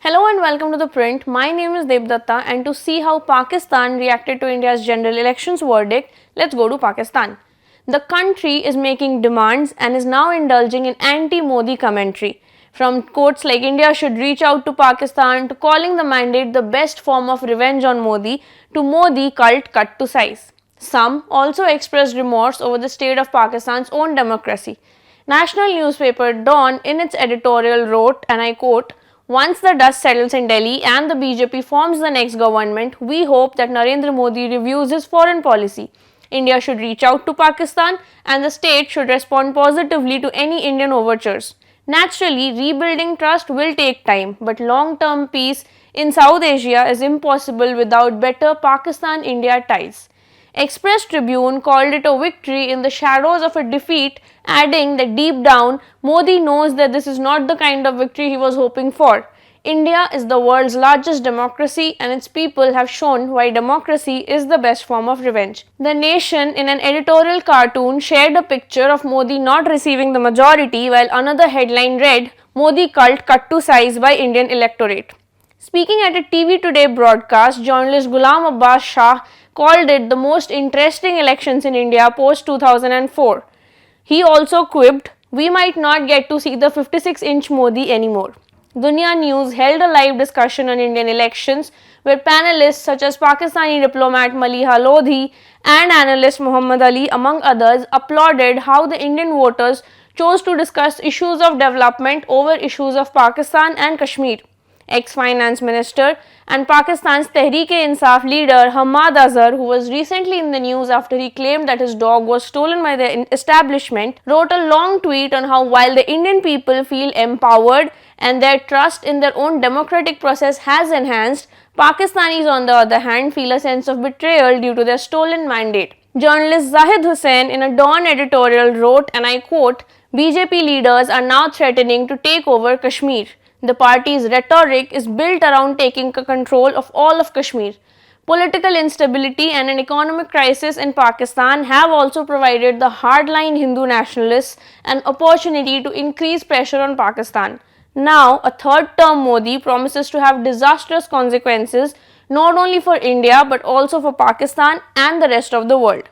Hello and welcome to The Print. My name is Devdatta, and to see how Pakistan reacted to India's general elections verdict, let's go to Pakistan. The country is making demands and is now indulging in anti-Modi commentary. From quotes like India should reach out to Pakistan to calling the mandate the best form of revenge on Modi to Modi cult cut to size. Some also expressed remorse over the state of Pakistan's own democracy. National newspaper Dawn in its editorial wrote, and I quote, "Once the dust settles in Delhi and the BJP forms the next government, we hope that Narendra Modi reviews his foreign policy. India should reach out to Pakistan and the state should respond positively to any Indian overtures. Naturally, rebuilding trust will take time, but long-term peace in South Asia is impossible without better Pakistan-India ties." Express Tribune called it a victory in the shadows of a defeat, adding that deep down, Modi knows that this is not the kind of victory he was hoping for. India is the world's largest democracy and its people have shown why democracy is the best form of revenge. The Nation, in an editorial cartoon, shared a picture of Modi not receiving the majority, while another headline read, "Modi cult cut to size by Indian electorate." Speaking at a TV Today broadcast, journalist Ghulam Abbas Shah called it the most interesting elections in India post 2004. He also quipped, "We might not get to see the 56-inch Modi anymore." Dunya News held a live discussion on Indian elections where panelists such as Pakistani diplomat Maliha Lodhi and analyst Muhammad Ali, among others, applauded how the Indian voters chose to discuss issues of development over issues of Pakistan and Kashmir. Ex-finance minister and Pakistan's Tehreek-e-Insaf leader Hamad Azhar, who was recently in the news after he claimed that his dog was stolen by the establishment, wrote a long tweet on how while the Indian people feel empowered and their trust in their own democratic process has enhanced, Pakistanis on the other hand feel a sense of betrayal due to their stolen mandate. Journalist Zahid Hussain in a Dawn editorial wrote, and I quote, "BJP leaders are now threatening to take over Kashmir. The party's rhetoric is built around taking control of all of Kashmir. Political instability and an economic crisis in Pakistan have also provided the hardline Hindu nationalists an opportunity to increase pressure on Pakistan. Now, a third term Modi promises to have disastrous consequences not only for India but also for Pakistan and the rest of the world."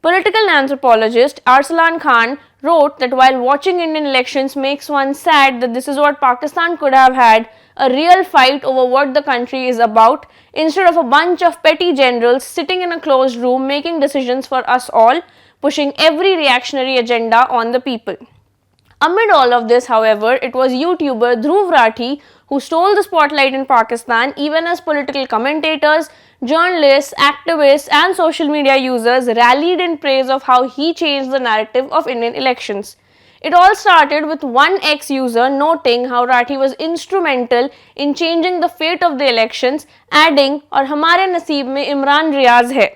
Political anthropologist Arsalan Khan wrote that while watching Indian elections makes one sad that this is what Pakistan could have had, a real fight over what the country is about, instead of a bunch of petty generals sitting in a closed room making decisions for us all, pushing every reactionary agenda on the people. Amid all of this, however, it was YouTuber Dhruv Rathi who stole the spotlight in Pakistan, even as political commentators, journalists, activists, and social media users rallied in praise of how he changed the narrative of Indian elections. It all started with one ex-user noting how Rathi was instrumental in changing the fate of the elections, adding, "Aur hamare naseeb mein Imran Riaz hai."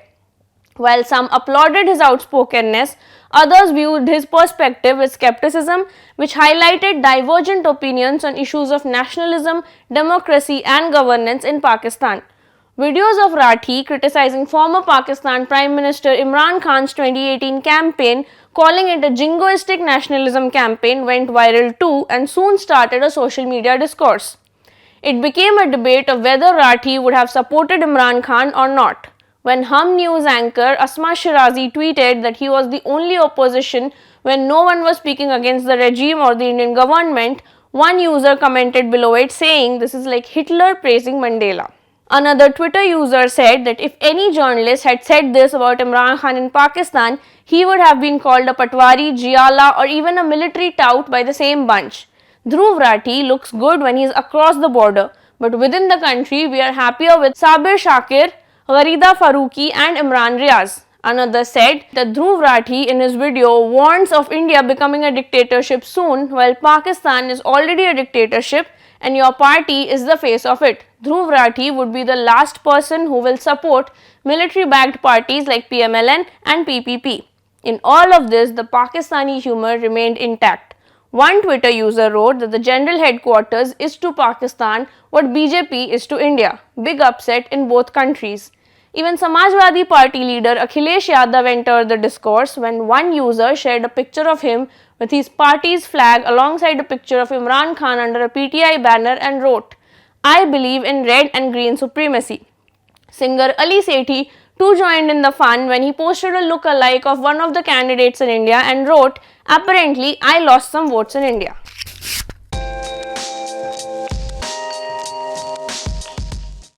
While some applauded his outspokenness, others viewed his perspective with skepticism, which highlighted divergent opinions on issues of nationalism, democracy, and governance in Pakistan. Videos of Rathi criticizing former Pakistan Prime Minister Imran Khan's 2018 campaign, calling it a jingoistic nationalism campaign, went viral too and soon started a social media discourse. It became a debate of whether Rathi would have supported Imran Khan or not. When Hum News anchor Asma Shirazi tweeted that he was the only opposition when no one was speaking against the regime or the Indian government, one user commented below it saying, "This is like Hitler praising Mandela." Another Twitter user said that if any journalist had said this about Imran Khan in Pakistan, he would have been called a Patwari, Jiyala, or even a military tout by the same bunch. Dhruv Rathi looks good when he is across the border, but within the country we are happier with Sabir Shakir, Gharida Farooqi, and Imran Riaz. Another said that Dhruv Rathi in his video warns of India becoming a dictatorship soon, while Pakistan is already a dictatorship and your party is the face of it. Dhruv Rathi would be the last person who will support military-backed parties like PMLN and PPP. In all of this, the Pakistani humor remained intact. One Twitter user wrote that the general headquarters is to Pakistan what BJP is to India. Big upset in both countries. Even Samajwadi Party leader Akhilesh Yadav entered the discourse when one user shared a picture of him with his party's flag alongside a picture of Imran Khan under a PTI banner and wrote, I believe in red and green supremacy. Singer Ali Sethi too joined in the fun when he posted a look-alike of one of the candidates in India and wrote, "Apparently, I lost some votes in India."